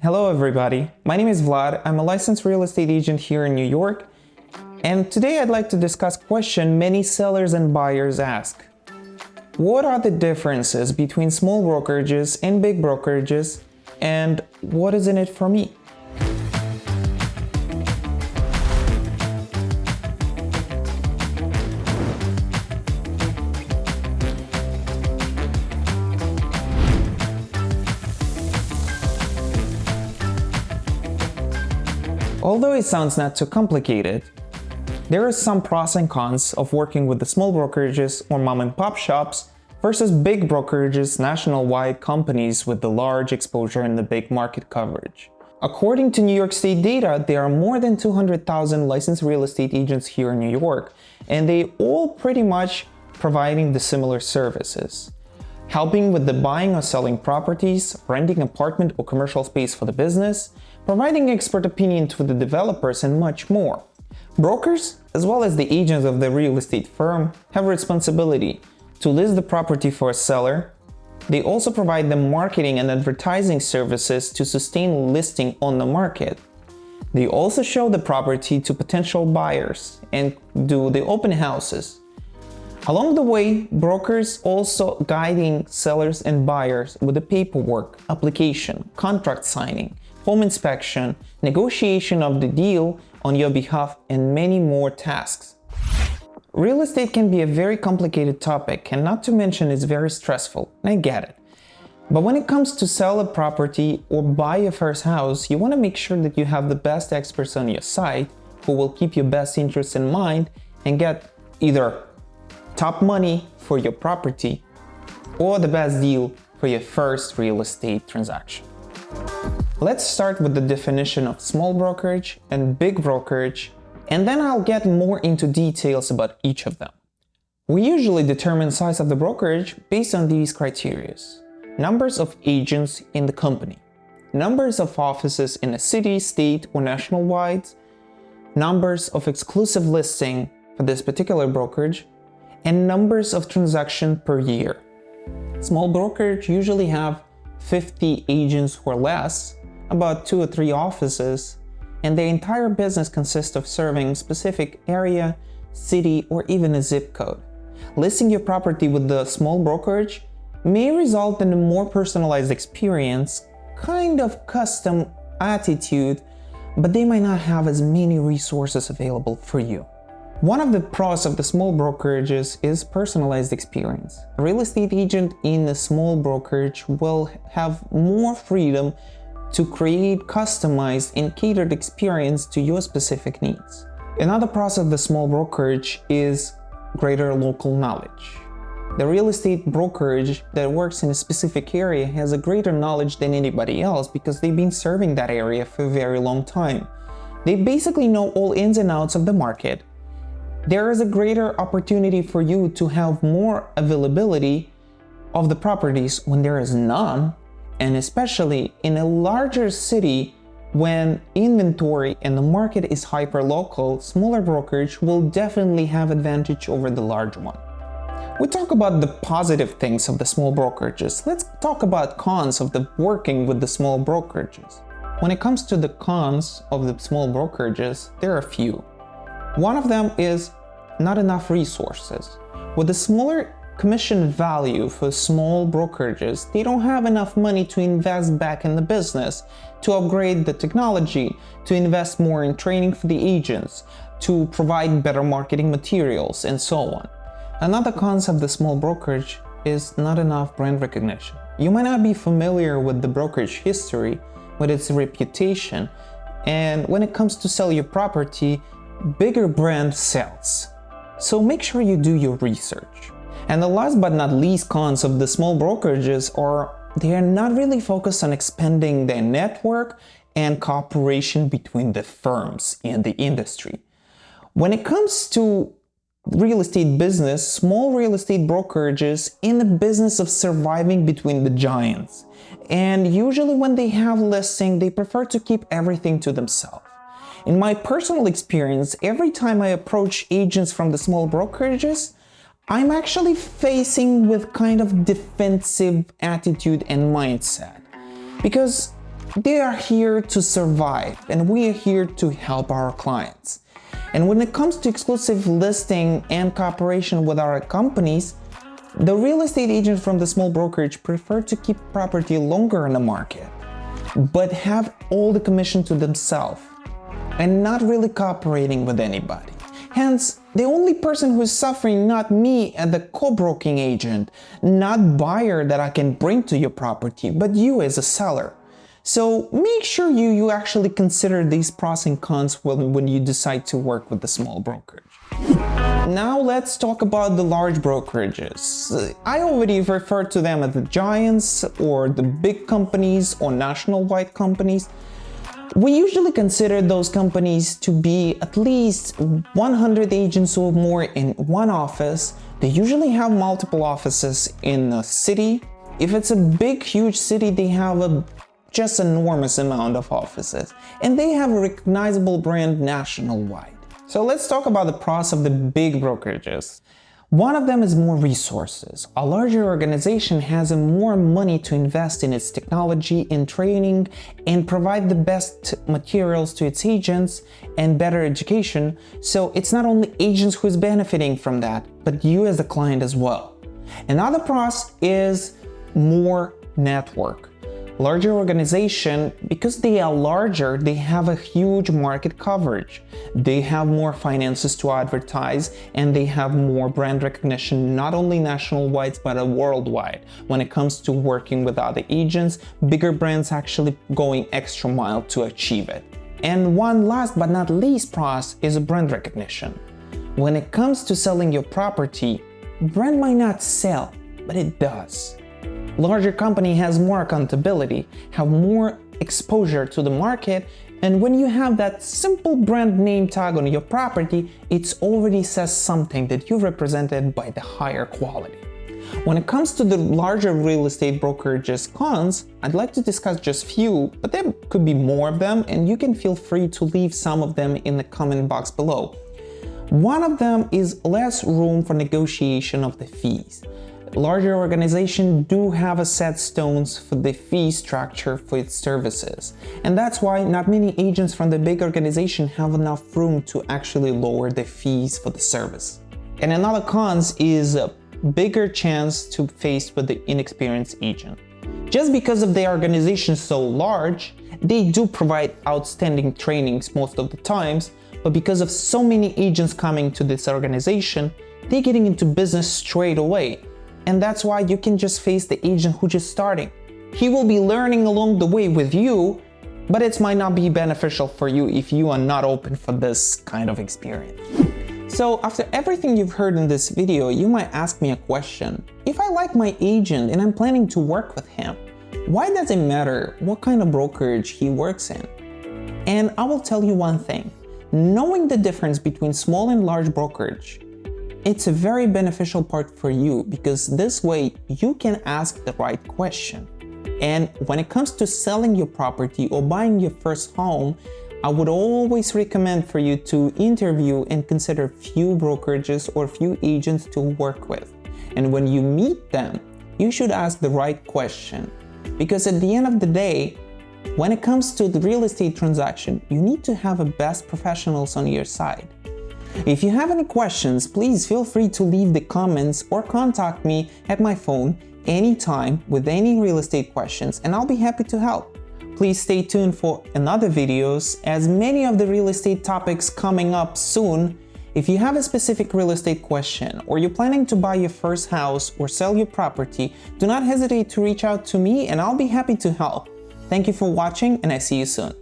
Hello everybody, my name is Vlad, I'm a licensed real estate agent here in New York, and today I'd like to discuss a question many sellers and buyers ask. What are the differences between small brokerages and big brokerages, and what is in it for me? Although it sounds not too complicated, there are some pros and cons of working with the small brokerages or mom-and-pop shops versus big brokerages, national-wide companies with the large exposure and the big market coverage. According to New York State data, there are more than 200,000 licensed real estate agents here in New York, and they all pretty much providing the similar services. Helping with the buying or selling properties, renting apartment or commercial space for the business, providing expert opinion to the developers, and much more. Brokers, as well as the agents of the real estate firm, have a responsibility to list the property for a seller. They also provide the marketing and advertising services to sustain listing on the market. They also show the property to potential buyers and do the open houses. Along the way, brokers also guiding sellers and buyers with the paperwork, application, contract signing, home inspection, negotiation of the deal on your behalf, and many more tasks. Real estate can be a very complicated topic, and not to mention it's very stressful, and I get it. But when it comes to sell a property or buy your first house, you want to make sure that you have the best experts on your side who will keep your best interests in mind and get either top money for your property or the best deal for your first real estate transaction. Let's start with the definition of small brokerage and big brokerage, and then I'll get more into details about each of them. We usually determine size of the brokerage based on these criteria: numbers of agents in the company, numbers of offices in a city, state, or national-wide, numbers of exclusive listing for this particular brokerage, and numbers of transactions per year. Small brokerage usually have 50 agents or less, about 2 or 3 offices, and their entire business consists of serving specific area, city, or even a zip code. Listing your property with the small brokerage may result in a more personalized experience, kind of custom attitude, but they might not have as many resources available for you. One of the pros of the small brokerages is personalized experience. A real estate agent in a small brokerage will have more freedom to create customized and catered experience to your specific needs. Another pro of the small brokerage is greater local knowledge. The real estate brokerage that works in a specific area has a greater knowledge than anybody else because they've been serving that area for a very long time. They basically know all ins and outs of the market. There is a greater opportunity for you to have more availability of the properties when there is none, and especially in a larger city when inventory and the market is hyper-local, smaller brokerage will definitely have advantage over the large one. We talk about the positive things of the small brokerages. Let's talk about cons of the working with the small brokerages. When it comes to the cons of the small brokerages, there are a few. One of them is not enough resources. With the smaller commission value for small brokerages, they don't have enough money to invest back in the business, to upgrade the technology, to invest more in training for the agents, to provide better marketing materials, and so on. Another con of the small brokerage is not enough brand recognition. You might not be familiar with the brokerage history, with its reputation, and when it comes to sell your property, bigger brand sells. So make sure you do your research. And the last but not least cons of the small brokerages are they are not really focused on expanding their network and cooperation between the firms in the industry. When it comes to real estate business, small real estate brokerages in the business of surviving between the giants. And usually when they have listing, they prefer to keep everything to themselves. In my personal experience, every time I approach agents from the small brokerages, I'm actually facing with kind of defensive attitude and mindset. Because they are here to survive, and we are here to help our clients. And when it comes to exclusive listing and cooperation with our companies, the real estate agents from the small brokerage prefer to keep property longer in the market, but have all the commission to themselves and not really cooperating with anybody. Hence, the only person who is suffering, not me as the co-broking agent, not buyer that I can bring to your property, but you as a seller. So make sure you actually consider these pros and cons when you decide to work with the small brokerage. Now let's talk about the large brokerages. I already referred to them as the giants or the big companies or national-wide companies. We usually consider those companies to be at least 100 agents or more in one office. They usually have multiple offices in a city. If it's a big, huge city, they have just an enormous amount of offices, and they have a recognizable brand nationwide. So let's talk about the pros of the big brokerages. One of them is more resources. A larger organization has more money to invest in its technology, in training, and provide the best materials to its agents and better education. So it's not only agents who's benefiting from that, but you as the client as well. Another pros is more network. Larger organization, because they are larger, they have a huge market coverage. They have more finances to advertise, and they have more brand recognition, not only national-wide, but worldwide. When it comes to working with other agents, bigger brands actually going extra mile to achieve it. And one last but not least pros is brand recognition. When it comes to selling your property, brand might not sell, but it does. Larger company has more accountability, have more exposure to the market, and when you have that simple brand name tag on your property, it already says something that you're represented by the higher quality. When it comes to the larger real estate brokerages cons, I'd like to discuss just few, but there could be more of them, and you can feel free to leave some of them in the comment box below. One of them is less room for negotiation of the fees. Larger organizations do have a set stones for the fee structure for its services, and that's why not many agents from the big organization have enough room to actually lower the fees for the service. And another cons is a bigger chance to face with the inexperienced agent. Just because of the organization so large, they do provide outstanding trainings most of the times, but because of so many agents coming to this organization, they're getting into business straight away. And that's why you can just face the agent who's just starting. He will be learning along the way with you, but it might not be beneficial for you if you are not open for this kind of experience. So after everything you've heard in this video, you might ask me a question. If I like my agent and I'm planning to work with him, why does it matter what kind of brokerage he works in? And I will tell you one thing. Knowing the difference between small and large brokerage, it's a very beneficial part for you, because this way you can ask the right question. And when it comes to selling your property or buying your first home, I would always recommend for you to interview and consider few brokerages or few agents to work with. And when you meet them, you should ask the right question. Because at the end of the day, when it comes to the real estate transaction, you need to have the best professionals on your side. If you have any questions, please feel free to leave the comments or contact me at my phone anytime with any real estate questions, and I'll be happy to help. Please stay tuned for another videos, as many of the real estate topics coming up soon. If you have a specific real estate question, or you're planning to buy your first house or sell your property, do not hesitate to reach out to me and I'll be happy to help. Thank you for watching, and I see you soon.